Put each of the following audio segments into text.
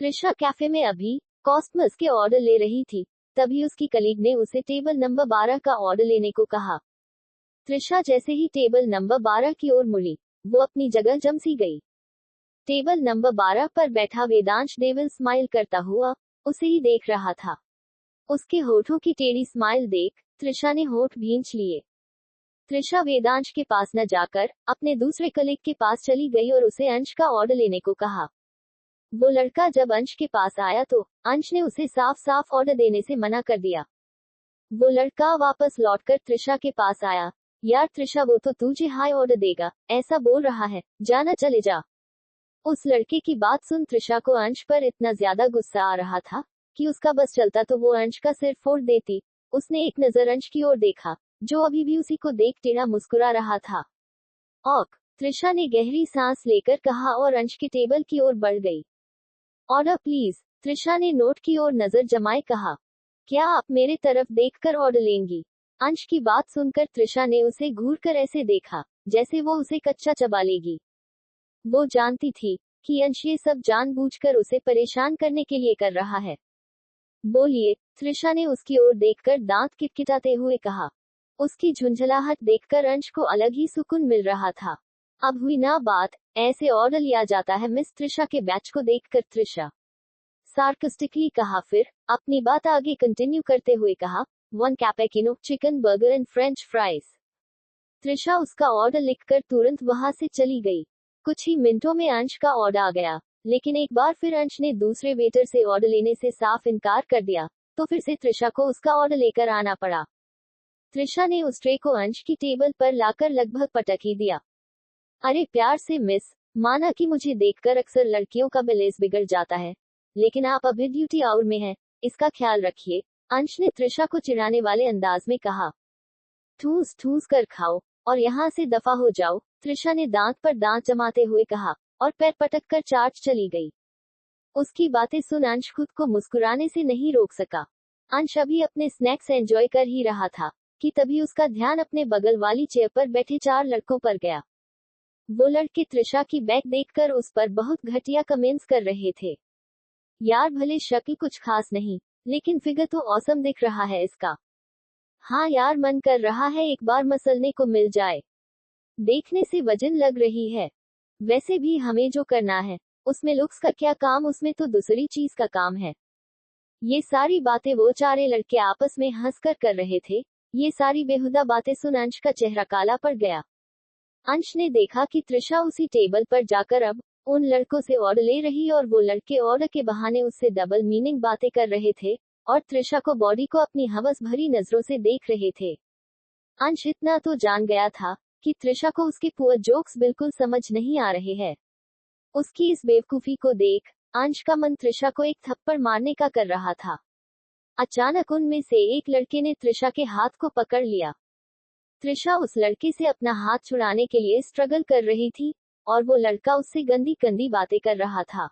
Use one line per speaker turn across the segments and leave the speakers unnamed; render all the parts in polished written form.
Trisha cafe में अभी cosmos के ऑर्डर ले रही थी, तभी उसकी कलीग ने उसे टेबल नंबर 12 का ऑर्डर लेने को कहा। त्रिशा जैसे ही टेबल नंबर 12 की ओर मुड़ी, वो अपनी जगह जम सी गई। टेबल नंबर 12 पर बैठा वेदांश डेविल स्माइल करता हुआ उसे ही देख रहा था। उसके होठों की टेढ़ी स्माइल देख त्रिशा ने होठ भींच लिए। त्रिशा वेदांश के पास न जाकर अपने दूसरे कलीग के पास चली गई और उसे अंश का ऑर्डर लेने को कहा। वो लड़का जब अंश के पास आया तो अंश ने उसे साफ साफ ऑर्डर देने से मना कर दिया। वो लड़का वापस लौटकर त्रिशा के पास आया। यार त्रिशा, वो तो तुझे हाई ऑर्डर देगा ऐसा बोल रहा है, जाना चले जा। उस लड़के की बात सुन त्रिशा को अंश पर इतना ज्यादा गुस्सा आ रहा था कि उसका बस चलता तो वो अंश का सिर फोड़ देती। उसने एक नजर अंश की ओर देखा, जो अभी भी उसी को देख टेढ़ा मुस्कुरा रहा था। औक, त्रिशा ने गहरी सांस लेकर कहा और अंश के टेबल की ओर बढ़ गई। ऑर्डर प्लीज, त्रिशा ने नोट की ओर नजर जमाए कहा। क्या आप मेरे तरफ देखकर ऑर्डर लेंगी? अंश की बात सुनकर त्रिशा ने उसे घूरकर ऐसे देखा जैसे वो उसे कच्चा चबा लेगी। वो जानती थी कि अंश ये सब जानबूझकर उसे परेशान करने के लिए कर रहा है। बोलिए, त्रिशा ने उसकी ओर देखकर दांत किटकिटाते हुए कहा। उसकी झुंझलाहट देखकर अंश को अलग ही सुकून मिल रहा था। अब हुई ना बात, ऐसे ऑर्डर लिया जाता है मिस त्रिशा के बैच को देखकर त्रिशा सार्कास्टिकली कहा, फिर अपनी बात आगे कंटिन्यू करते हुए कहा, 1 cappuccino, chicken burger and French fries. Trisha उसका ऑर्डर लिखकर तुरंत वहां से चली गई। कुछ ही मिनटों में अंश का ऑर्डर आ गया, लेकिन एक बार फिर अंश ने दूसरे वेटर से ऑर्डर लेने से साफ इनकार कर दिया, तो फिर से त्रिशा को उसका ऑर्डर लेकर आना पड़ा। त्रिशा ने उस ट्रे को अंश की टेबल पर लाकर लगभग पटक ही दिया। अरे प्यार से मिस, माना कि मुझे देखकर अक्सर लड़कियों का बैलेंस बिगड़ जाता है, लेकिन आप अभी ड्यूटी आवर में हैं, इसका ख्याल रखिए, अंश ने त्रिशा को चिढ़ाने वाले अंदाज में कहा। ठूस ठूस कर खाओ और यहाँ से दफा हो जाओ, त्रिशा ने दांत पर दांत जमाते हुए कहा और पैर पटक कर चार्ज चली गई। उसकी बातें सुन अंश खुद को मुस्कुराने से नहीं रोक सका। अंश अभी अपने स्नैक्स एंजॉय कर ही रहा था कि तभी उसका ध्यान अपने बगल वाली चेयर पर बैठे 4 लड़कों पर गया। वो लड़के त्रिशा की बैग देखकर उस पर बहुत घटिया कमेंट्स कर रहे थे। यार भले शक्ल कुछ खास नहीं, लेकिन फिगर तो औसम दिख रहा है इसका। हाँ यार, मन कर रहा है एक बार मसलने को मिल जाए। देखने से वजन लग रही है। वैसे भी हमें जो करना है उसमें लुक्स का क्या काम, उसमें तो दूसरी चीज का काम है। ये सारी बातें वो 4 लड़के आपस में हंसकर कर रहे थे। ये सारी बेहुदा बातें सुन अंश का चेहरा काला पड़ गया। अंश ने देखा कि त्रिशा उसी टेबल पर जाकर अब उन लड़कों से ऑर्डर ले रही और वो लड़के ऑर्डर के बहाने उससे डबल मीनिंग बातें कर रहे थे और त्रिशा को बॉडी को अपनी हवस भरी नजरों से देख रहे थे। अंश इतना तो जान गया था कि त्रिशा को उसके पुअर जोक्स बिल्कुल समझ नहीं आ रहे हैं। उसकी इस बेवकूफी को देख अंश का मन त्रिशा को एक थप्पड़ मारने का कर रहा था। अचानक उनमें से एक लड़के ने त्रिशा के हाथ को पकड़ लिया। त्रिशा उस लड़के से अपना हाथ छुड़ाने के लिए स्ट्रगल कर रही थी और वो लड़का उससे गंदी गंदी बातें कर रहा था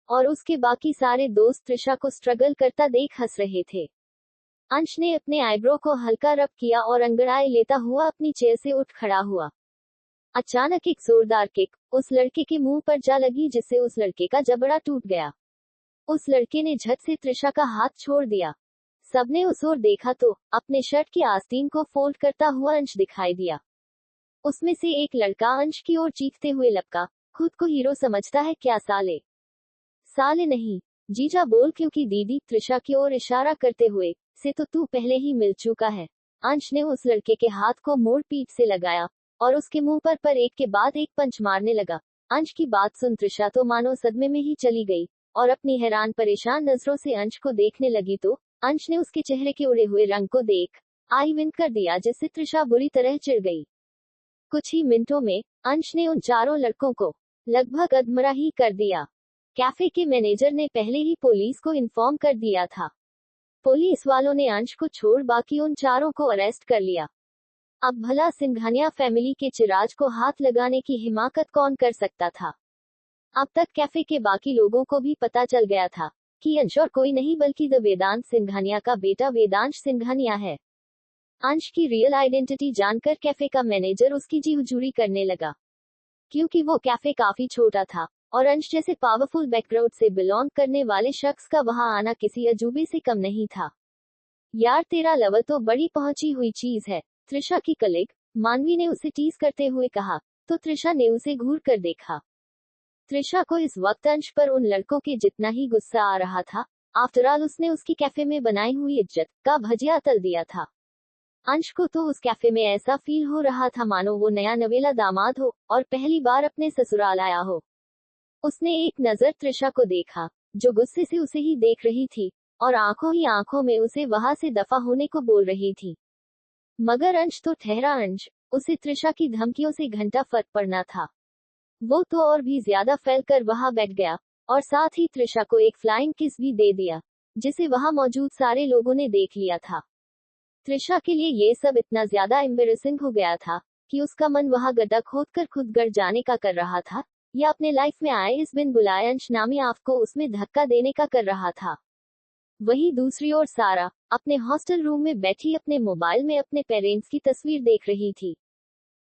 और उसके बाकी सारे दोस्त त्रिशा को स्ट्रगल करता देख हंस रहे थे। अंश ने अपने आईब्रो को हल्का रब किया और अंगड़ाई लेता हुआ अपनी चेयर से उठ खड़ा हुआ। अचानक एक जोरदार किक उस लड़के के मुंह पर जा लगी, जिससे उस लड़के का जबड़ा टूट गया। उस लड़के ने झट से त्रिशा का हाथ छोड़ दिया। सबने उस ओर देखा तो अपने शर्ट की आस्तीन को फोल्ड करता हुआ अंश दिखाई दिया। उसमें से एक लड़का अंश की ओर चीखते हुए लपका, खुद को हीरो समझता है क्या साले? साले नहीं, जीजा बोल, क्योंकि दीदी त्रिशा की ओर इशारा करते हुए, से तो तू पहले ही मिल चुका है। अंश ने उस लड़के के हाथ को मोड़ पीठ से लगाया और उसके मुंह पर एक के बाद एक पंच मारने लगा। अंश की बात सुन त्रिशा तो मानो सदमे में ही चली गई और अपनी हैरान परेशान नजरों से अंश को देखने लगी तो अंश ने उसके चेहरे के उड़े हुए रंग को देख आई विंक कर दिया, जिससे त्रिशा बुरी तरह चिढ़ गई। कुछ ही मिनटों में अंश ने उन 4 लड़कों को लगभग अधमरा ही कर दिया। कैफे के मैनेजर ने पहले ही पुलिस को इन्फॉर्म कर दिया था। पुलिस वालों ने अंश को छोड़ बाकी उन 4 को अरेस्ट कर लिया। अब भला सिंघानिया फैमिली के चिराज को हाथ लगाने की हिमाकत कौन कर सकता था? अब तक कैफे के बाकी लोगों को भी पता चल गया था कि अंश और कोई नहीं बल्कि द वेदांत सिंघानिया का बेटा वेदांश सिंघानिया है। अंश की रियल आइडेंटिटी जानकर कैफे का मैनेजर उसकी जी हुजूरी करने लगा। क्योंकि वो कैफे काफी छोटा था और अंश जैसे पावरफुल बैकग्राउंड से बिलोंग करने वाले शख्स का वहां आना किसी अजूबे से कम नहीं था। यार तेरा लवर तो बड़ी पहुंची हुई चीज है, त्रिशा की कलीग मानवी ने उसे टीज करते हुए कहा, तो त्रिशा ने उसे घूर कर देखा। त्रिशा को इस वक्त अंश पर उन लड़कों के जितना ही गुस्सा आ रहा था। आफ्टर ऑल उसने उसकी कैफे में बनाई हुई इज्जत का भजिया तल दिया था। अंश को तो उस कैफे में ऐसा फील हो रहा था मानो वो नया नवेला दामाद हो और पहली बार अपने ससुराल आया हो। उसने एक नजर त्रिशा को देखा, जो गुस्से से उसे ही देख रही थी और आंखों ही आंखों में उसे वहां से दफा होने को बोल रही थी। मगर अंश तो ठहरा अंश, उसे त्रिशा की धमकियों से घंटा फर्क पड़ना था। वो तो और भी ज्यादा फैलकर वहां बैठ गया और साथ ही त्रिशा को एक फ्लाइंग किस भी दे दिया, जिसे वहां मौजूद सारे लोगों ने देख लिया था। त्रिशा के लिए ये सब इतना ज्यादा एम्बेरसिंग हो गया था कि उसका मन वहां गड्ढा खोदकर खुद गड़ जाने का कर रहा था या अपने लाइफ में आए इस बिन बुलाए अंश नामी आप को उसमें धक्का देने का कर रहा था। वहीं दूसरी ओर सारा अपने हॉस्टल रूम में बैठी अपने मोबाइल में अपने पेरेंट्स की तस्वीर देख रही थी।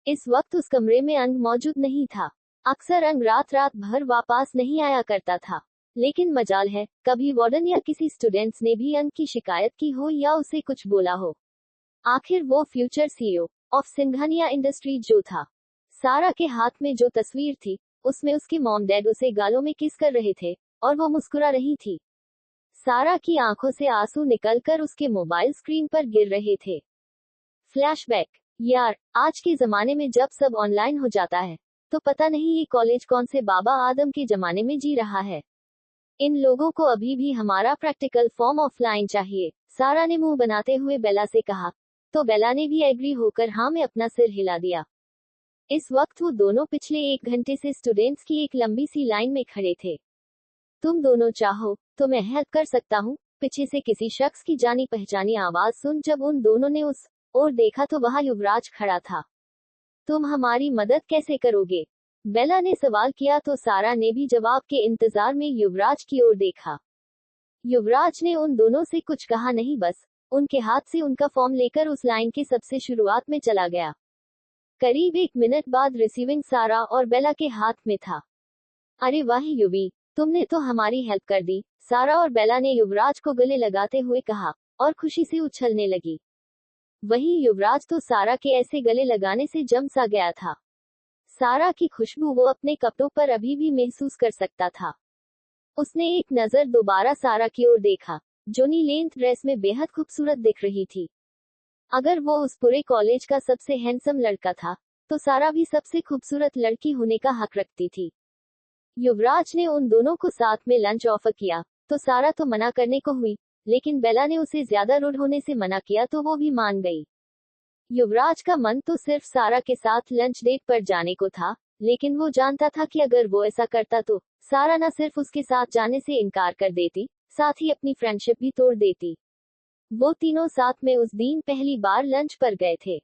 इस वक्त उस कमरे में अंग मौजूद नहीं था। अक्सर अंग रात रात भर वापस नहीं आया करता था, लेकिन मजाल है कभी वार्डन या किसी स्टूडेंट्स ने भी अंग की शिकायत की हो या उसे कुछ बोला हो। आखिर वो future CEO of Singhania industries जो था। सारा के हाथ में जो तस्वीर थी उसमें उसके मॉम डैड उसे गालों में किस कर रहे थे और वो मुस्कुरा रही थी। सारा की आंखों से आंसू निकलकर उसके मोबाइल स्क्रीन पर गिर रहे थे। फ्लैशबैक। यार आज के जमाने में जब सब ऑनलाइन हो जाता है तो पता नहीं ये कॉलेज कौन से बाबा आदम के जमाने में जी रहा है। इन लोगों को अभी भी हमारा प्रैक्टिकल फॉर्म ऑफलाइन चाहिए, सारा ने मुंह बनाते हुए बेला से कहा। तो बेला ने भी एग्री होकर हाँ में अपना सिर हिला दिया। इस वक्त वो दोनों पिछले 1 घंटे से स्टूडेंट्स की एक लंबी सी लाइन में खड़े थे। तुम दोनों चाहो तो मैं हेल्प कर सकता हूँ, पीछे से किसी शख्स की जानी पहचानी आवाज सुन जब उन दोनों ने उस ओर देखा तो वहां युवराज खड़ा था। तुम हमारी मदद कैसे करोगे? बेला ने सवाल किया तो सारा ने भी जवाब के इंतजार में युवराज की ओर देखा। युवराज ने उन दोनों से कुछ कहा नहीं, बस उनके हाथ से उनका फॉर्म लेकर उस लाइन के सबसे शुरुआत में चला गया। करीब 1 मिनट बाद रिसीविंग सारा और बेला के हाथ में था। अरे वाह युवी, तुमने तो हमारी हेल्प कर दी, सारा और बेला ने युवराज को गले लगाते हुए कहा और खुशी से उछलने लगी। वहीं युवराज तो सारा के ऐसे गले लगाने से जम सा गया था। सारा की खुशबू वो अपने कपड़ों पर अभी भी महसूस कर सकता था। उसने एक नजर दोबारा सारा की ओर देखा, जो नी लेंथ ड्रेस में बेहद खूबसूरत दिख रही थी। अगर वो उस पूरे कॉलेज का सबसे हैंडसम लड़का था तो सारा भी सबसे खूबसूरत लड़की होने का हक रखती थी। युवराज ने उन दोनों को साथ में लंच ऑफर किया तो सारा तो मना करने को हुई, लेकिन बेला ने उसे ज्यादा रूड होने से मना किया तो वो भी मान गई। युवराज का मन तो सिर्फ सारा के साथ लंच डेट पर जाने को था, लेकिन वो जानता था कि अगर वो ऐसा करता तो सारा न सिर्फ उसके साथ जाने से इनकार कर देती, साथ ही अपनी फ्रेंडशिप भी तोड़ देती। वो तीनों साथ में उस दिन पहली बार लंच पर गए थे।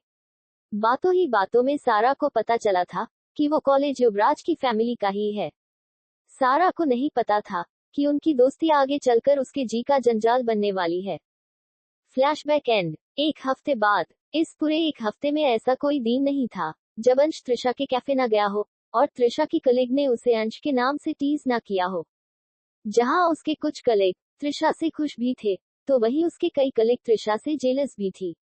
बातों ही बातों में सारा को पता चला था कि वो कॉलेज युवराज की फैमिली का ही है। सारा को नहीं पता था कि उनकी दोस्ती आगे चलकर उसके जी का जंजाल बनने वाली है। Flashback and. 1 हफ्ते बाद। इस पूरे 1 हफ्ते में ऐसा कोई दिन नहीं था जब अंश त्रिशा के कैफे न गया हो और त्रिशा की कलीग ने उसे अंश के नाम से टीज ना किया हो। जहां उसके कुछ कलीग त्रिशा से खुश भी थे तो वहीं उसके कई कलीग त्रिशा से जेलस भी थी।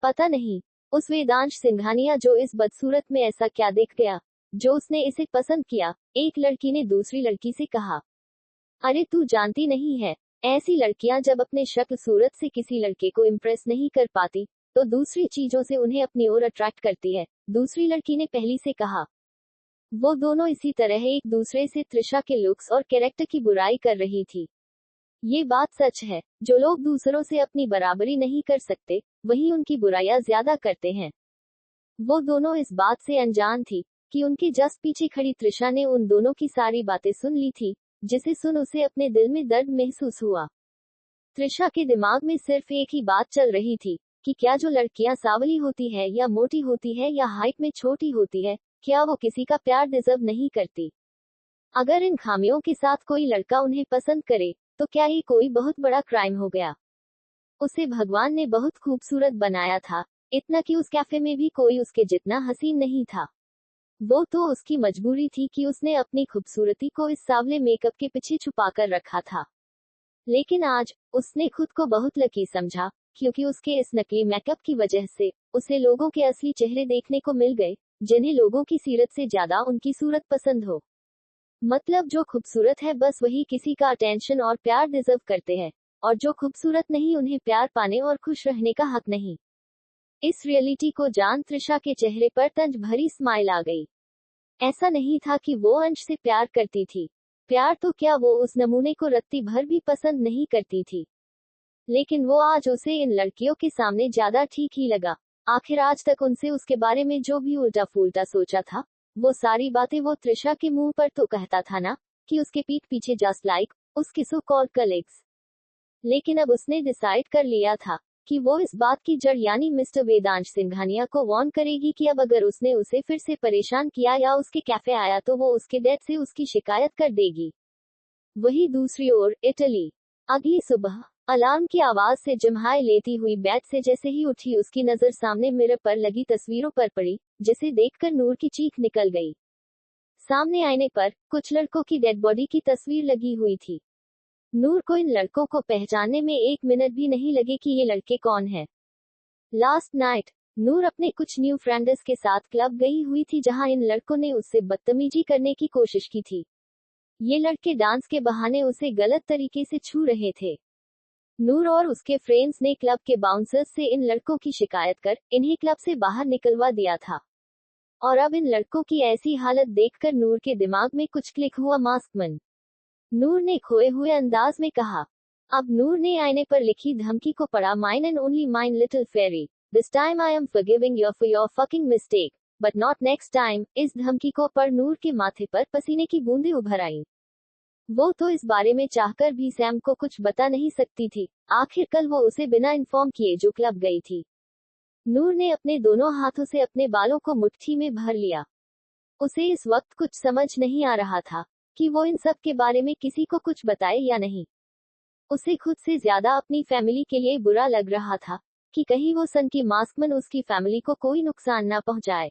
पता नहीं उस वेदांश सिंघानिया जो इस बदसूरत में ऐसा क्या देख गया जो उसने इसे पसंद किया। एक लड़की ने दूसरी लड़की से कहा, अरे तू जानती नहीं है, ऐसी लड़कियां जब अपने शक्ल सूरत से किसी लड़के को इम्प्रेस नहीं कर पाती तो दूसरी चीजों से उन्हें अपनी ओर अट्रैक्ट करती है, दूसरी लड़की ने पहली से कहा। वो दोनों इसी तरह एक दूसरे से त्रिशा के लुक्स और कैरेक्टर की बुराई कर रही थी। ये बात सच है, जो लोग दूसरों से अपनी बराबरी नहीं कर सकते वही उनकी बुराइयां ज्यादा करते हैं। वो दोनों इस बात से अनजान थी कि उनके जस्ट पीछे खड़ी त्रिशा ने उन दोनों की सारी बातें सुन ली थी, जिसे सुन उसे अपने दिल में दर्द महसूस हुआ। त्रिशा के दिमाग में सिर्फ एक ही बात चल रही थी कि क्या जो लड़कियां सांवली होती है या मोटी होती है या हाइट में छोटी होती है, क्या वो किसी का प्यार डिजर्व नहीं करती? अगर इन खामियों के साथ कोई लड़का उन्हें पसंद करे तो क्या ये कोई बहुत बड़ा क्राइम हो गया? उसे भगवान ने बहुत खूबसूरत बनाया था, इतना कि उस कैफे में भी कोई उसके जितना हसीन नहीं था। वो तो उसकी मजबूरी थी कि उसने अपनी खूबसूरती को इस सांवले मेकअप के पीछे छुपाकर रखा था। लेकिन आज उसने खुद को बहुत लकी समझा, क्योंकि उसके इस नकली मेकअप की वजह से उसे लोगों के असली चेहरे देखने को मिल गए, जिन्हें लोगों की सीरत से ज्यादा उनकी सूरत पसंद हो। मतलब जो खूबसूरत है बस वही किसी का अटेंशन और प्यार डिजर्व करते हैं, और जो खूबसूरत नहीं उन्हें प्यार पाने और खुश रहने का हक नहीं। इस रियलिटी को जान त्रिशा के चेहरे पर तंज भरी स्माइल आ गई। ऐसा नहीं था कि वो अंश से प्यार करती थी। प्यार तो क्या, वो उस नमूने को रत्ती भर भी पसंद नहीं करती थी। लेकिन वो आज उसे इन लड़कियों के सामने ज्यादा ठीक ही लगा। आखिर आज तक उनसे उसके बारे में जो भी उल्टा फुल्टा सोचा था, वो सारी बातें वो त्रिशा के मुंह पर तो कहता था ना, कि उसके पीठ पीछे जस्ट लाइक उसके सो कॉल्ड कलीग्स। लेकिन अब उसने डिसाइड कर लिया था कि वो इस बात की जड़ यानी मिस्टर वेदांश सिंघानिया को वार्न करेगी कि अब अगर उसने उसे फिर से परेशान किया या उसके कैफे आया तो वो उसके डैड से उसकी शिकायत कर देगी। वही दूसरी ओर इटली। अगली सुबह अलार्म की आवाज से जम्हाई लेती हुई बेड से जैसे ही उठी उसकी नजर सामने मिरर पर लगी तस्वीरों पर पड़ी, जिसे देखकर नूर की चीख निकल गई। सामने आईने पर कुछ लड़कों की डेड बॉडी की तस्वीर लगी हुई थी। नूर को इन लड़कों को पहचानने में 1 मिनट भी नहीं लगे कि ये लड़के कौन हैं। लास्ट नाइट नूर अपने कुछ न्यू फ्रेंड्स के साथ क्लब गई हुई थी, जहां इन लड़कों ने उससे बदतमीजी करने की कोशिश की थी। ये लड़के डांस के बहाने उसे गलत तरीके से छू रहे थे। नूर और उसके फ्रेंड्स ने क्लब के बाउंसर्स से इन लड़कों की शिकायत कर इन्हें क्लब से बाहर निकलवा दिया था। और अब इन लड़कों की ऐसी हालत देखकर नूर के दिमाग में कुछ क्लिक हुआ। मास्कमैन, नूर ने खोए हुए अंदाज में कहा। अब नूर ने आईने पर लिखी धमकी को पढ़ा। Mine and only mine little fairy, this time I am forgiving you for your fucking mistake, but not next time. इस धमकी को पढ़ नूर के माथे पर पसीने की बूंदें उभर आईं। वो तो इस बारे में चाहकर भी सैम को कुछ बता नहीं सकती थी। आखिर कल वो उसे बिना इन्फॉर्म किए जो क्लब गई थी। नूर ने अपने दोनों हाथों से अपने बालों को मुट्ठी में भर लिया। उसे इस वक्त कुछ समझ नहीं आ रहा था कि वो इन सब के बारे में किसी को कुछ बताए या नहीं। उसे खुद से ज्यादा अपनी फैमिली के लिए बुरा लग रहा था कि कहीं वो सन की मास्कमैन उसकी फैमिली को कोई नुकसान ना पहुंचाए।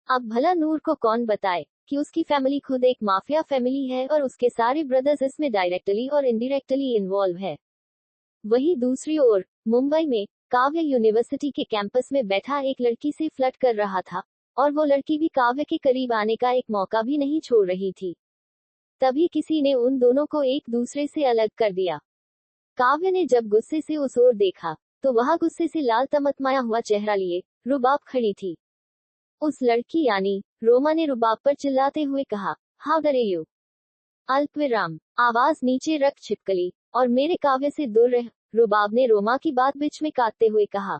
अब भला नूर को कौन बताए कि उसकी फैमिली खुद एक माफिया फैमिली है और उसके सारे ब्रदर्स इसमें डायरेक्टली और इनडायरेक्टली इन्वॉल्व है। वहीं दूसरी ओर मुंबई में काव्य यूनिवर्सिटी के कैंपस में बैठा एक लड़की से फ्लर्ट कर रहा था, और वो लड़की भी काव्य के करीब आने का एक मौका भी नहीं छोड़ रही थी। तभी किसी ने उन दोनों को एक दूसरे से अलग कर दिया। काव्य ने जब गुस्से से उस ओर देखा तो वह गुस्से से लाल तमतमाया हुआ चेहरा लिए रुबाब खड़ी थी। उस लड़की यानी रोमा ने रुबाब पर चिल्लाते हुए कहा, हाउ डरे यू। अल्पविराम, आवाज नीचे रख छिपकली, और मेरे काव्य से दूर रह। रुबाब ने रोमा की बात बीच में काटते हुए कहा।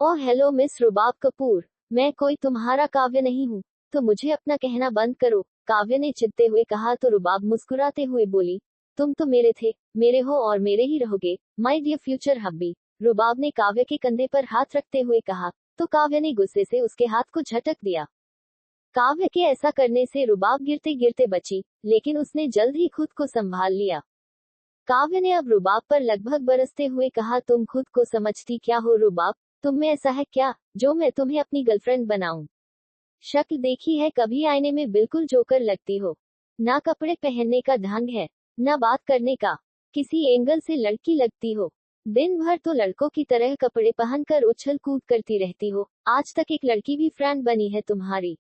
ओह हेलो मिस रुबाब कपूर, मैं कोई तुम्हारा काव्य नहीं हूँ, तो मुझे अपना कहना बंद करो, काव्य ने चिढ़ते हुए कहा। तो रुबाब मुस्कुराते हुए बोली, तुम तो मेरे थे, मेरे हो और मेरे ही रहोगे, माय डियर फ्यूचर हब्बी। रुबाब ने काव्य के कंधे पर हाथ रखते हुए कहा, तो काव्य ने गुस्से से उसके हाथ को झटक दिया। काव्य के ऐसा करने से रुबाब गिरते गिरते बची, लेकिन उसने जल्द ही खुद को संभाल लिया। काव्य ने अब रुबाब पर लगभग बरसते हुए कहा, तुम खुद को समझती क्या हो रुबाब, तुम में ऐसा है क्या जो मैं तुम्हें अपनी गर्लफ्रेंड बनाऊं। शक्ल देखी है कभी आईने में, बिल्कुल जोकर लगती हो। ना कपड़े पहनने का ढंग है, ना बात करने का, किसी एंगल से लड़की लगती हो। दिन भर तो लड़कों की तरह कपड़े पहनकर उछल कूद करती रहती हो, आज तक एक लड़की भी फ्रेंड बनी है तुम्हारी?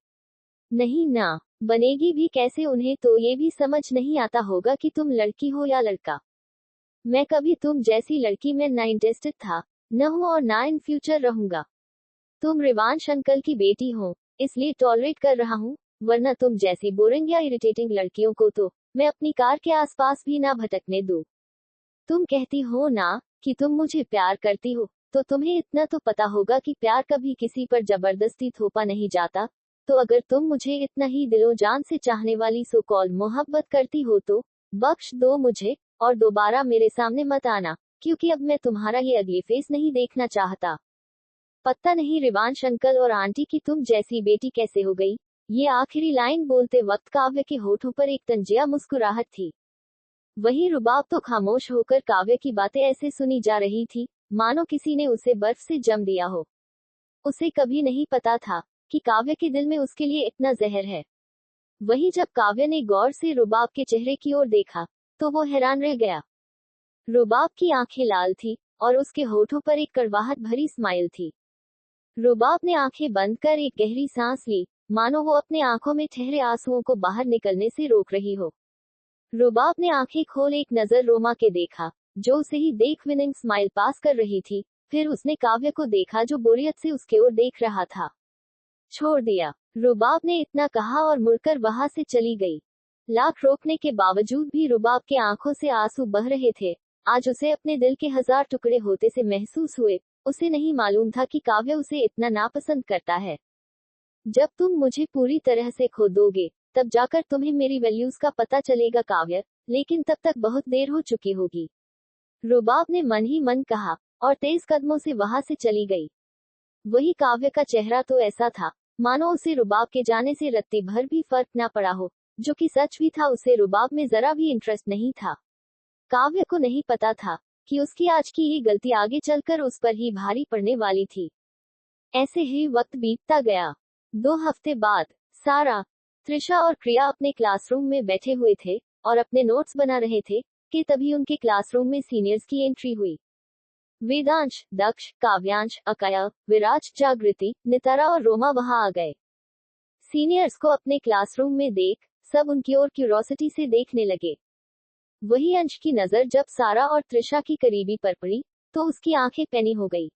नहीं ना, बनेगी भी कैसे, उन्हें तो ये भी समझ नहीं आता होगा कि तुम लड़की हो या लड़का। मैं कभी तुम जैसी लड़की में ना इंटरेस्टेड था, न हूँ और ना इन फ्यूचर रहूंगा। तुम रिवांश अंकल की बेटी हो, इसलिए टॉलरेट कर रहा हूँ, वरना तुम जैसी बोरिंग या इरिटेटिंग लड़कियों को तो मैं अपनी कार के आसपास भी ना भटकने दूं। तुम कहती हो ना कि तुम मुझे प्यार करती हो, तो तुम्हें इतना तो पता होगा कि प्यार कभी किसी पर जबरदस्ती थोपा नहीं जाता। तो अगर तुम मुझे इतना ही दिलो जान से चाहने वाली सो कॉल मोहब्बत करती हो तो बख्श दो मुझे, और दोबारा मेरे सामने मत आना, क्योंकि अब मैं तुम्हारा ये अगली फेस नहीं देखना चाहता। पता नहीं रिवांश अंकल और आंटी की तुम जैसी बेटी कैसे हो गई। ये आखिरी लाइन बोलते वक्त काव्य के होठों पर एक तंजिया मुस्कुराहट थी। वहीं रुबाब तो खामोश होकर काव्य की बातें ऐसे सुनी जा रही थी मानो किसी ने उसे बर्फ से जम दिया हो। उसे कभी नहीं पता था कि काव्य के दिल में उसके लिए इतना जहर है। वहीं जब काव्य ने गौर से रुबाब के चेहरे की ओर देखा तो वो हैरान रह गया। रुबाब की आंखें लाल थी और उसके होठों पर एक कड़वाहट भरी स्माइल थी। रुबाब ने आंखें बंद कर एक गहरी सांस ली, मानो वो अपने आंखों में ठहरे आंसुओं को बाहर निकलने से रोक रही हो। रुबाब ने आंखें खोल एक नजर रोमा के देखा, जो उसे ही देख विनिंग स्माइल पास कर रही थी। फिर उसने काव्य को देखा, जो बोरियत से उसके ओर देख रहा था। छोड़ दिया, रुबाब ने इतना कहा और मुड़कर वहां से चली गई। लाख रोकने के बावजूद भी रुबाब के आंखों से आंसू बह रहे थे। आज उसे अपने दिल के 1000 टुकड़े होते से महसूस हुए। उसे नहीं मालूम था कि काव्य उसे इतना नापसंद करता है। जब तुम मुझे पूरी तरह से खो दोगे, तब जाकर तुम्हें मेरी वैल्यूज का पता चलेगा काव्य, लेकिन तब तक बहुत देर हो चुकी होगी। रुबाब ने मन ही मन कहा और तेज कदमों से वहां से चली गई। वही काव्य का चेहरा तो ऐसा था मानो उसे रुबाब के जाने से रत्ती भर भी फर्क ना पड़ा हो, जो कि सच भी था। उसे रुबाब में जरा भी इंटरेस्ट नहीं था। काव्य को नहीं पता था कि उसकी आज की ये गलती आगे चलकर उस पर ही भारी पड़ने वाली थी। ऐसे ही वक्त बीतता गया। 2 हफ्ते बाद सारा, त्रिशा और क्रिया अपने क्लासरूम में बैठे हुए थे और अपने नोट्स बना रहे थे कि तभी उनके क्लासरूम में सीनियर्स की एंट्री हुई। वेदांश, दक्ष, काव्यांश, अकाया, विराज, जागृति, नितारा और रोमा वहां आ गए। सीनियर्स को अपने क्लासरूम में देख सब उनकी ओर क्यूरोसिटी से देखने लगे। वही अंश की नजर जब सारा और त्रिशा की करीबी पर पड़ी तो उसकी आंखें पैनी हो गई।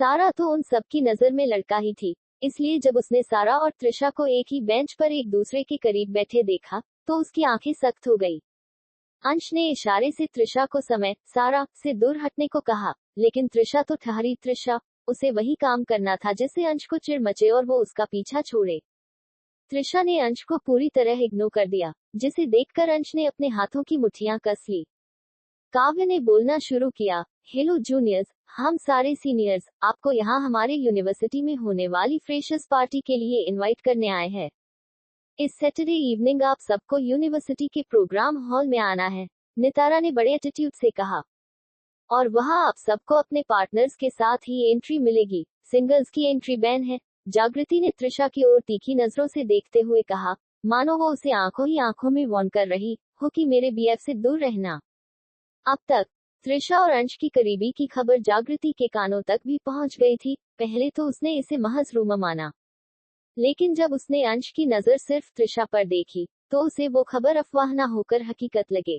सारा तो उन सबकी नजर में लड़का ही थी, इसलिए जब उसने सारा और त्रिशा को एक ही बेंच पर एक दूसरे के करीब बैठे देखा तो उसकी आंखें सख्त हो गई। अंश ने इशारे से त्रिशा को समय सारा से दूर हटने को कहा, लेकिन त्रिशा तो ठहरी। त्रिशा, उसे वही काम करना था जिससे अंश को चिढ़ मचे और वो उसका पीछा छोड़े। त्रिशा ने अंश को पूरी तरह इग्नोर कर दिया, जिसे देखकर अंश ने अपने हाथों की मुट्ठियां कस ली। काव्य ने बोलना शुरू किया, हेलो जूनियर्स, हम सारे सीनियर्स आपको यहाँ हमारे यूनिवर्सिटी में होने वाली फ्रेशर्स पार्टी के लिए इनवाइट करने आए हैं। इस सैटरडे इवनिंग आप सबको यूनिवर्सिटी के प्रोग्राम हॉल में आना है, नितारा ने बड़े एटीट्यूड से कहा। और वहां आप सबको अपने पार्टनर्स के साथ ही एंट्री मिलेगी, सिंगल्स की एंट्री बैन है। जागृति ने त्रिशा की ओर तीखी नजरों से देखते हुए कहा, मानो वो उसे आंखों ही आंखों में वार्न कर रही हो कि मेरे बीएफ से दूर रहना। अब तक त्रिशा और अंश की करीबी की खबर जागृति के कानों तक भी पहुंच गई थी। पहले तो उसने इसे महज रूमर माना, लेकिन जब उसने अंश की नजर सिर्फ त्रिशा पर देखी तो उसे वो खबर अफवाह न होकर हकीकत लगे।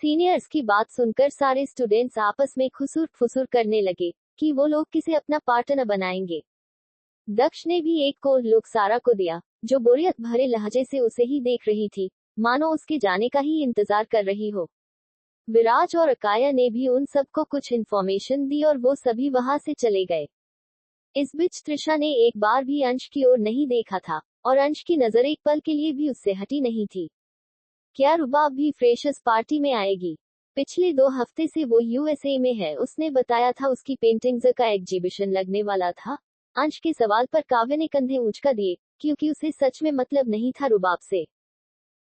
सीनियर्स की बात सुनकर सारे स्टूडेंट्स आपस में खुसुर फुसुर करने लगे कि वो लोग किसे अपना पार्टनर बनाएंगे। दक्ष ने भी एक कोल्ड लुक सारा को दिया, जो बोरियत भरे लहजे से उसे ही देख रही थी, मानो उसके जाने का ही इंतजार कर रही हो। विराज और अकाया ने भी उन सबको कुछ इन्फॉर्मेशन दी और वो सभी वहां से चले गए। इस बीच त्रिशा ने एक बार भी अंश की ओर नहीं देखा था और अंश की नजर एक पल के लिए भी उससे हटी नहीं थी। क्या रुबाब भी फ्रेशर्स पार्टी में आएगी? पिछले 2 हफ्ते से वो यूएसए में है, उसने बताया था उसकी पेंटिंग्स का एग्जीबिशन लगने वाला था। अंश के सवाल पर काव्य ने कंधे ऊंचका दिए, क्योंकि उसे सच में मतलब नहीं था रुबाब से।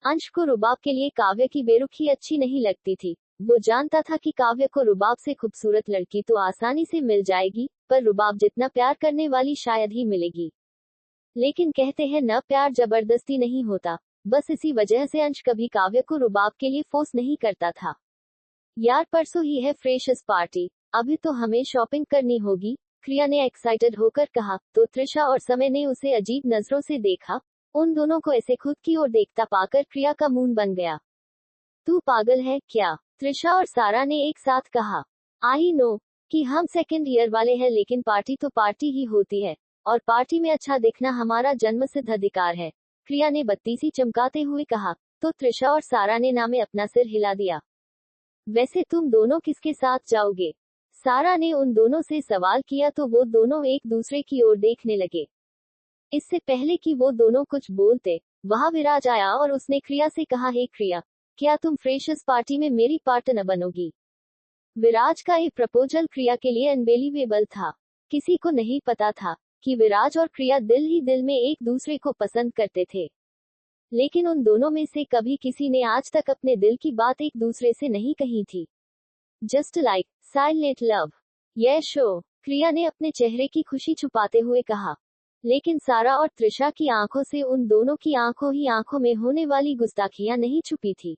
अंश को रुबाब के लिए काव्य की बेरुखी अच्छी नहीं लगती थी। वो जानता था कि काव्य को रुबाब से खूबसूरत लड़की तो आसानी से मिल जाएगी, पर रुबाब जितना प्यार करने वाली शायद ही मिलेगी। लेकिन कहते हैं न, प्यार जबरदस्ती नहीं होता। बस इसी वजह से अंश कभी काव्य को रुबाब के लिए फोर्स नहीं करता था। यार परसों ही है फ्रेशर्स पार्टी, अभी तो हमें शॉपिंग करनी होगी, क्रिया ने एक्साइटेड होकर कहा। तो त्रिशा और समय ने उसे अजीब नजरों से देखा। उन दोनों को ऐसे खुद की ओर देखता पाकर क्रिया का मुंह बन गया। तू पागल है क्या? त्रिशा और सारा ने एक साथ कहा। आई नो कि हम सेकेंड ईयर वाले हैं, लेकिन पार्टी तो पार्टी ही होती है, और पार्टी में अच्छा दिखना हमारा जन्मसिद्ध अधिकार है, क्रिया ने बत्तीसी चमकाते हुए कहा। तो त्रिशा और सारा ने ना में अपना सिर हिला दिया। वैसे तुम दोनों किसके साथ जाओगे? सारा ने उन दोनों से सवाल किया तो वो दोनों एक दूसरे की ओर देखने लगे। इससे पहले कि वो दोनों कुछ बोलते, वहां विराज आया और उसने क्रिया से कहा, हे क्रिया, क्या तुम फ्रेशर्स पार्टी में मेरी पार्टनर बनोगी? विराज का ये प्रपोजल क्रिया के लिए अनबिलीवेबल था। किसी को नहीं पता था कि विराज और क्रिया दिल ही दिल में एक दूसरे को पसंद करते थे, लेकिन उन दोनों में से कभी किसी ने आज तक अपने दिल की बात एक दूसरे से नहीं कही थी। Just like silent love. यह शो, क्रिया ने अपने चेहरे की खुशी छुपाते हुए कहा। लेकिन सारा और त्रिशा की आंखों से उन दोनों की आंखों ही आंखों में होने वाली गुस्ताखियां नहीं छुपी थी।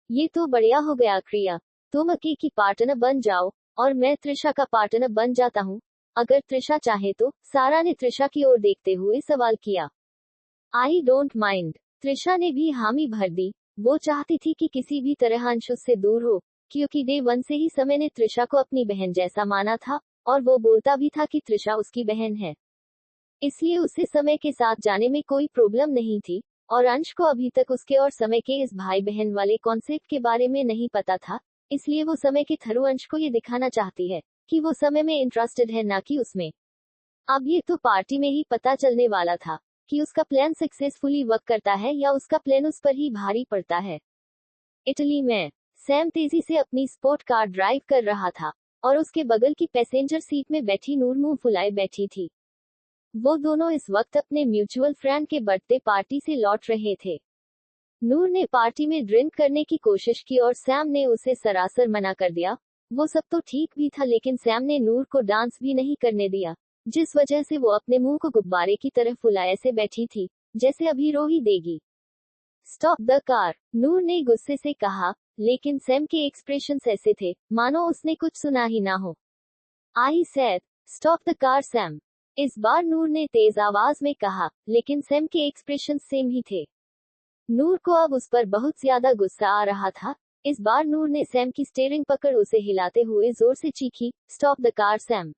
ये तो बढ़िया हो गया क्रिया, तुम अकी की पार्टनर बन जाओ और मैं त्रिशा का पार्टनर बन जाता हूँ, अगर त्रिशा चाहे तो, सारा ने त्रिशा की ओर देखते हुए सवाल किया। आई डोंट माइंड, त्रिशा ने भी हामी भर दी। वो चाहती थी कि किसी भी तरह अंश उससे दूर हो, क्योंकि डे वन से ही समय ने त्रिशा को अपनी बहन जैसा माना था, और वो बोलता भी था कि त्रिशा उसकी बहन है। इसलिए उसे समय के साथ जाने में कोई प्रॉब्लम नहीं थी, और अंश को अभी तक उसके और समय के इस भाई बहन वाले कॉन्सेप्ट के बारे में नहीं पता था, इसलिए वो समय के थ्रू अंश को ये दिखाना चाहती है कि वो समय में इंटरेस्टेड है, ना कि उसमें। अब ये तो पार्टी में ही पता चलने वाला था कि उसका प्लान सक्सेसफुली वर्क करता है या उसका प्लान उस पर ही भारी पड़ता है। इटली में सैम तेजी से अपनी स्पोर्ट कार ड्राइव कर रहा था, और उसके बगल की पैसेंजर सीट में बैठी नूर मुंह फुलाए बैठी थी। वो दोनों इस वक्त अपने म्यूचुअल फ्रेंड के बर्थडे पार्टी से लौट रहे थे। नूर ने पार्टी में ड्रिंक करने की कोशिश की और सैम ने उसे सरासर मना कर दिया। वो सब तो ठीक भी था, लेकिन सैम ने नूर को डांस भी नहीं करने दिया, जिस वजह से वो अपने मुंह को गुब्बारे की तरह फुलाए से बैठी थी, जैसे अभी रो ही देगी। स्टॉप द कार, नूर ने गुस्से से कहा, लेकिन सैम के एक्सप्रेशंस ऐसे थे मानो उसने कुछ सुना ही ना हो। I said, stop the car Sam. इस बार नूर ने तेज आवाज में कहा, लेकिन सैम के एक्सप्रेशन सेम ही थे। नूर को अब उस पर बहुत ज्यादा गुस्सा आ रहा था। इस बार नूर ने सैम की स्टीयरिंग पकड़ उसे हिलाते हुए जोर से चीखी, स्टॉप द कार सैम।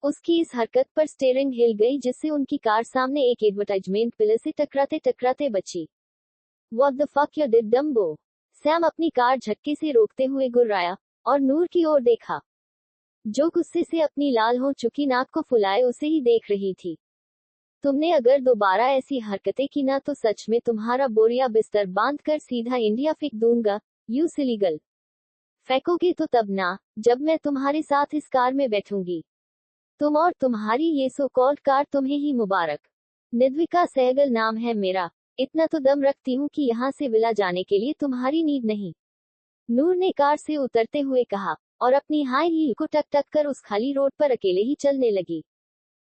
उसकी इस हरकत पर स्टीयरिंग हिल गई, जिससे उनकी कार सामने एक एडवर्टाइजमेंट पिलर से टकराते टकराते बची। What the fuck you did Dumbo. Sam अपनी कार झटके से रोकते हुए गुर्राया और नूर की ओर देखा, जो गुस्से से अपनी लाल हो चुकी नाक को फुलाए उसे ही देख रही थी। तुमने अगर दोबारा ऐसी हरकतें की ना तो सच में तुम्हारा बोरिया बिस्तर बांध कर सीधा इंडिया फेंक दूंगा, यू सिलीगल। फेंकोगे तो तब ना, जब मैं तुम्हारे साथ इस कार में बैठूंगी। तुम और तुम्हारी ये सो कॉल्ड कार तुम्हें ही मुबारक। निद्विका सहगल नाम है मेरा। इतना तो दम रखती हूँ कि यहाँ से विला जाने के लिए तुम्हारी नीड नहीं। नूर ने कार से उतरते हुए कहा, और अपनी हाई हील को टक टक कर उस खाली रोड पर अकेले ही चलने लगी।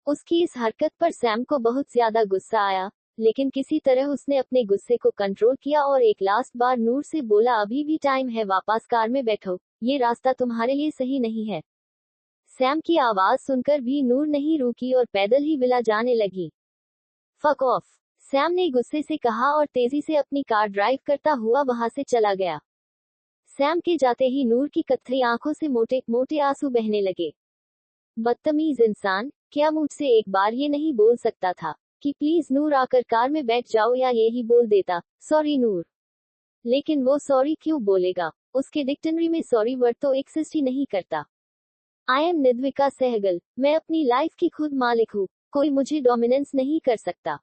उसकी इस हरकत पर सैम को बहुत ज्यादा गुस्सा आया, लेकिन किसी तरह उसने अपने गुस्से को कंट्रोल किया और एक लास्ट बार नूर से बोला, अभी भी टाइम है, वापस कार में बैठो, ये रास्ता तुम्हारे लिए सही नहीं है। सैम की आवाज सुनकर भी नूर नहीं रुकी और पैदल ही विला जाने लगी। फक ऑफ, सैम ने गुस्से से कहा और तेजी से अपनी कार ड्राइव करता हुआ वहां से चला गया। सैम के जाते ही नूर की कत्थई आंखों से मोटे मोटे आंसू बहने लगे। बदतमीज इंसान, क्या मुझसे एक बार ये नहीं बोल सकता था कि प्लीज नूर आकर कार में बैठ जाओ, या ये ही बोल देता, सॉरी नूर। लेकिन वो सॉरी क्यों बोलेगा, उसके डिक्शनरी में सॉरी वर्ड तो एक्सिस्ट ही नहीं करता। आई एम निद्विका सहगल, मैं अपनी लाइफ की खुद मालिक हूँ, कोई मुझे डोमिनेंस नहीं कर सकता।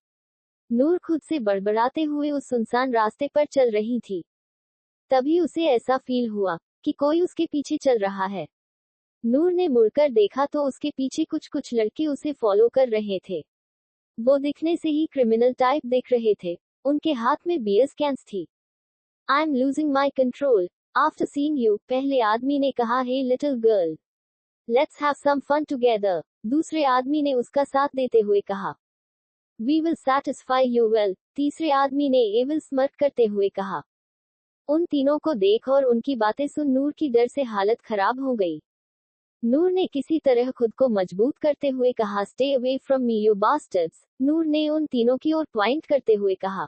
नूर खुद से बड़बड़ाते हुए उस सुनसान रास्ते पर चल रही थी। तभी उसे ऐसा फील हुआ कि कोई उसके पीछे चल रहा है। नूर ने मुड़कर देखा तो उसके पीछे कुछ कुछ लड़के उसे फॉलो कर रहे थे। वो दिखने से ही क्रिमिनल टाइप दिख रहे थे। उनके हाथ में बियर कैंस थी। I am losing my control after seeing you, पहले आदमी ने कहा, hey little girl, let's have some fun together. दूसरे आदमी ने उसका साथ देते हुए कहा, we will satisfy you well. तीसरे आदमी ने एविल स्मर्क करते हुए कहा। उन तीनों को देख और उनकी बातें सुन नूर की डर से हालत खराब हो गई। नूर ने किसी तरह खुद को मजबूत करते हुए कहा, stay away from me you bastards. Noor ने उन तीनों की ओर पॉइंट करते हुए कहा।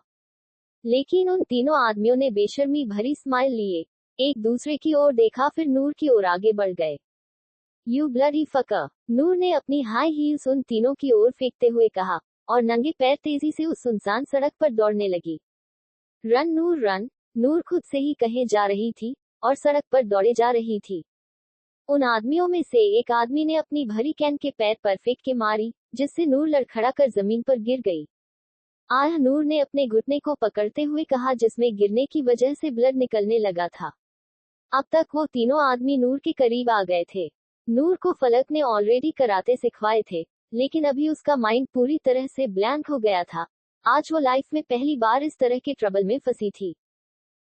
लेकिन उन तीनों आदमियों ने बेशर्मी भरी स्माइल लिए, एक दूसरे की ओर देखा, फिर नूर की ओर आगे बढ़ गए। यू ब्लडी फकर, नूर ने अपनी हाई हील्स उन तीनों की ओर फेंकते हुए कहा, और नंगे पैर तेजी से उस सुनसान सड़क पर दौड़ने लगी। रन नूर रन, नूर खुद से ही कहे जा रही थी, और सड़क पर दौड़े जा रही थी। उन आदमियों में से एक आदमी ने अपनी भरी कैन के पैर पर फेंक के मारी, जिससे नूर लड़खड़ा कर जमीन पर गिर गई। आह, नूर ने अपने घुटने को पकड़ते हुए कहा, जिसमें गिरने की वजह से ब्लड निकलने लगा था। अब तक वो तीनों आदमी नूर के करीब आ गए थे। नूर को फलक ने ऑलरेडी कराटे सिखवाए थे, लेकिन अभी उसका माइंड पूरी तरह से ब्लैंक हो गया था। आज वो लाइफ में पहली बार इस तरह के ट्रबल में फंसी थी।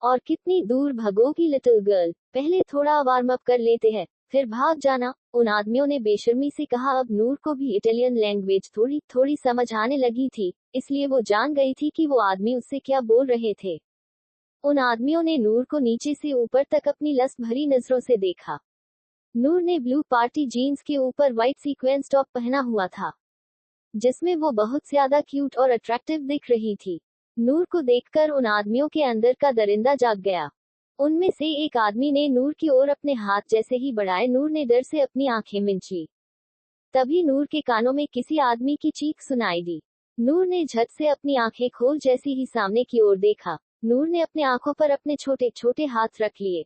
और कितनी दूर भगोगी लिटिल गर्ल, पहले थोड़ा वार्म अप कर लेते हैं, फिर भाग जाना। उन आदमियों ने बेशर्मी से कहा। अब नूर को भी इटालियन लैंग्वेज थोड़ी थोड़ी समझ आने लगी थी, इसलिए वो जान गई थी कि वो आदमी उससे क्या बोल रहे थे। उन आदमियों ने नूर को नीचे से ऊपर तक अपनी लस्त भरी नजरों से देखा। नूर ने ब्लू पार्टी जीन्स के ऊपर व्हाइट सीक्वेंस टॉप पहना हुआ था, जिसमें वो बहुत ज्यादा क्यूट और अट्रैक्टिव दिख रही थी। नूर को देखकर उन आदमियों के अंदर का दरिंदा जाग गया। उनमें से एक आदमी ने नूर की ओर अपने हाथ जैसे ही बढ़ाए, नूर ने डर से अपनी आंखें मिंची। तभी नूर के कानों में किसी आदमी की चीख सुनाई दी। नूर ने झट से अपनी आंखें खोल जैसे ही सामने की ओर देखा, नूर ने अपने आंखों पर अपने छोटे छोटे हाथ रख लिए।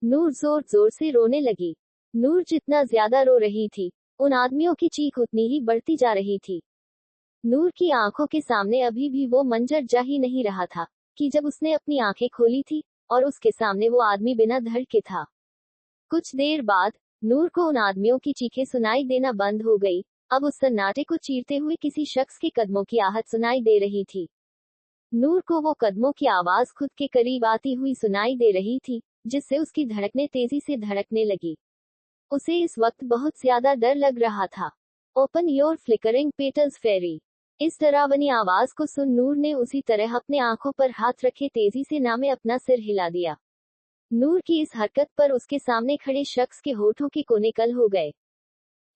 नूर जोर जोर से रोने लगी। नूर जितना ज्यादा रो रही थी, उन आदमियों की चीख उतनी ही बढ़ती जा रही थी। नूर की आंखों के सामने अभी भी वो मंजर जा ही नहीं रहा था कि जब उसने अपनी आंखें खोली थी और उसके सामने वो आदमी बिना धड़ के था। कुछ देर बाद नूर को उन आदमियों की चीखें सुनाई देना बंद हो गई। अब उस सन्नाटे को चीरते हुए किसी शख्स के कदमों की आहट सुनाई दे रही थी। नूर को वो कदमों की आवाज खुद के करीब आती हुई सुनाई दे रही थी, जिससे उसकी धड़कनें तेजी से धड़कने लगी। उसे इस वक्त बहुत ज्यादा डर लग रहा था। ओपन योर फ्लिकरिंग पेटल्स फेरी। इस डरावनी आवाज को सुन नूर ने उसी तरह अपने आंखों पर हाथ रखे तेजी से नामे अपना सिर हिला दिया। नूर की इस हरकत पर उसके सामने खड़े शख्स के होठों के कोने कल हो गए।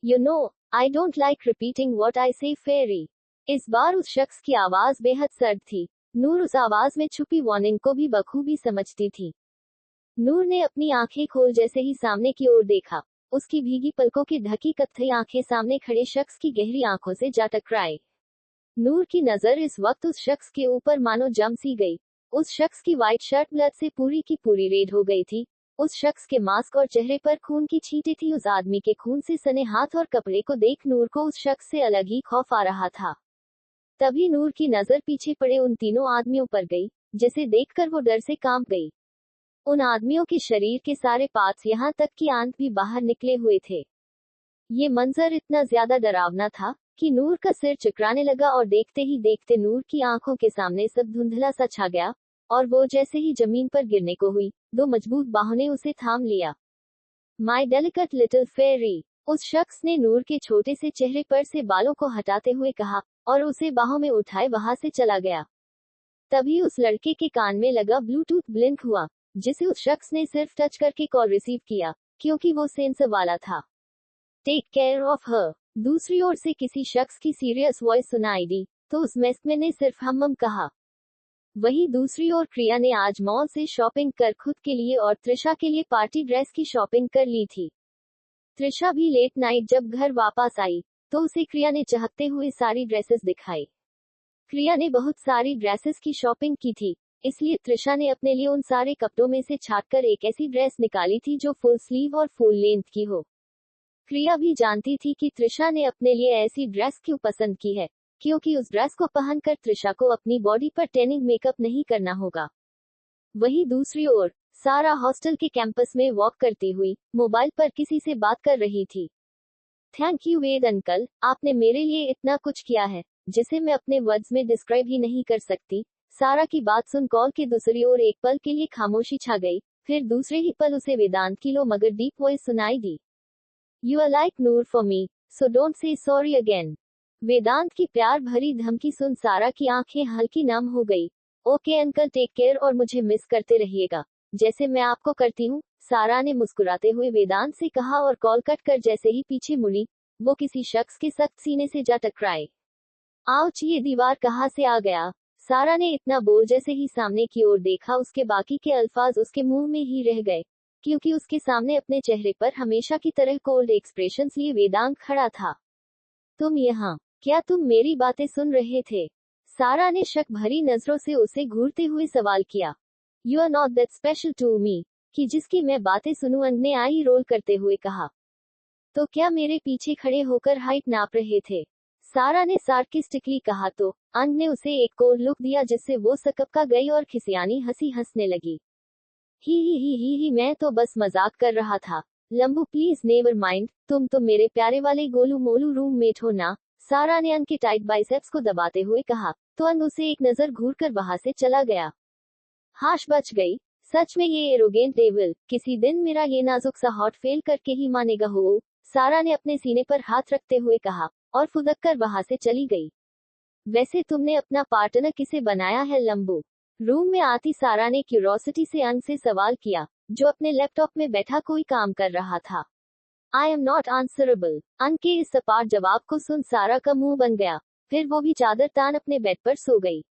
You know, I don't like repeating what I से फेरी। इस बार उस शख्स की आवाज बेहद सर्द थी। नूर उस आवाज में छुपी वार्निंग को भी बखूबी समझती थी। नूर ने अपनी आंखें खोल जैसे ही सामने की ओर देखा, उसकी भीगी पलकों की ढकी कत्थई आंखें सामने खड़े शख्स की गहरी आंखों से जा टकराई। नूर की नजर इस वक्त उस शख्स के ऊपर मानो जम सी गई। उस शख्स की व्हाइट शर्ट ब्लड से पूरी की पूरी रेड हो गई थी। उस शख्स के मास्क और चेहरे पर खून की छींटे थी। उस आदमी के खून से सने हाथ और कपड़े को देख नूर को उस शख्स से अलग ही खौफ आ रहा था। तभी नूर की नजर पीछे पड़े उन तीनों आदमियों पर गई, जिसे देखकर वो डर से कांप गई। उन आदमियों के शरीर के सारे पार्ट्स यहाँ तक कि आंत भी बाहर निकले हुए थे। ये मंजर इतना ज्यादा डरावना था कि नूर का सिर चकराने लगा और देखते ही देखते नूर की आंखों के सामने सब धुंधला सा छा गया और वो जैसे ही जमीन पर गिरने को हुई, दो मजबूत बाहों ने उसे थाम लिया। माई डेलिकेट लिटिल फेरी, उस शख्स ने नूर के छोटे से चेहरे पर से बालों को हटाते हुए कहा और उसे बाहों में उठाए वहां से चला गया। तभी उस लड़के के कान में लगा ब्लूटूथ ब्लिंक हुआ, जिसे उस शख्स ने सिर्फ टच करके कॉल रिसीव किया, क्योंकि वो सेंसर वाला था। Take care of her. दूसरी ओर से किसी शख्स की सीरियस वॉइस सुनाई दी, तो उस मेस्क ने सिर्फ हम कहा। वहीं दूसरी ओर क्रिया ने आज मॉल से शॉपिंग कर खुद के लिए और त्रिशा के लिए पार्टी ड्रेस की शॉपिंग कर ली थी। त्रिशा भी लेट नाइट जब घर वापस आई, तो उसे क्रिया ने चाहते हुए सारी ड्रेसेस दिखाई। क्रिया ने बहुत सारी ड्रेसेस की शॉपिंग की थी, इसलिए त्रिशा ने अपने लिए उन सारे कपड़ों में से छांटकर एक ऐसी ड्रेस निकाली थी जो फुल स्लीव और फुल लेंथ की हो। क्रिया भी जानती थी कि त्रिशा ने अपने लिए ऐसी ड्रेस क्यों पसंद की है, क्योंकि उस ड्रेस को पहनकर त्रिशा को अपनी बॉडी पर टैनिंग मेकअप नहीं करना होगा। वहीं दूसरी ओर सारा हॉस्टल के कैंपस में वॉक करती हुई मोबाइल पर किसी से बात कर रही थी। थैंक यू वेद अंकल, आपने मेरे लिए इतना कुछ किया है जिसे मैं अपने वर्ड्स में डिस्क्राइब ही नहीं कर सकती। सारा की बात सुन कॉल के दूसरी ओर एक पल के लिए खामोशी छा गई, फिर दूसरे ही पल उसे वेदांत की लो मगर डीप वॉइस सुनाई दी। You are like Noor for me, so don't say sorry again. वेदांत की प्यार भरी धमकी सुन सारा की आंखें हल्की नम हो गई। ओके अंकल, टेक केयर और मुझे मिस करते रहिएगा, जैसे मैं आपको करती हूँ, सारा ने मुस्कुराते हुए वेदांत से कहा और कॉल कट कर जैसे ही पीछे मुड़ी, वो किसी शख्स के सख्त सीने से जा टकराए। आउच, ये दीवार कहाँ से आ गया? सारा ने इतना बोल जैसे ही सामने की ओर देखा, उसके बाकी के अल्फाज उसके मुंह में ही रह गए, क्योंकि उसके सामने अपने चेहरे पर हमेशा की तरह कोल्ड एक्सप्रेशंस लिए वेदांत खड़ा था। तुम यहाँ, क्या तुम मेरी बातें सुन रहे थे? सारा ने शक भरी नजरों से उसे घूरते हुए सवाल किया। You are not that special to me, कि जिसकी मैं बातें सुनूं, अंग ने आई रोल करते हुए कहा। तो क्या मेरे पीछे खड़े होकर हाइट नाप रहे थे? सारा ने सार्किस्टिकली कहा। तो अंग ने उसे एक कोल्ड लुक दिया जिससे वो सकपका गई और खिसियानी हंसी हंसने लगी। ही, मैं तो बस मजाक कर रहा था। लंबू प्लीज नेवर माइंड, तुम तो मेरे प्यारे वाले गोलू मोलू रूममेट हो ना? सारा ने अंग के टाइट बाइसेप्स को दबाते हुए कहा, तो अंग उसे एक नजर घूरकर वहां से चला गया। हाश बच गई। सच में ये एरोगेंट डेविल, किसी दिन मेरा ये नाजुक सा हॉट फेल करके ही मानेगा हो, सारा ने अपने सीने पर हाथ रखते हुए कहा, और फुदक कर वहां से चली गई। वैसे तुमने अपना पार्टनर किसे बनाया है लंबू? रूम में आती सारा ने क्यूरोसिटी से अंग से सवाल किया, जो अपने लैपटॉप में बैठा कोई काम कर रहा था। I am not answerable. अंग के इस सपाट जवाब को सुन सारा का मुंह बन गया। फिर वो भी चादर तान अपने बेड पर सो गई।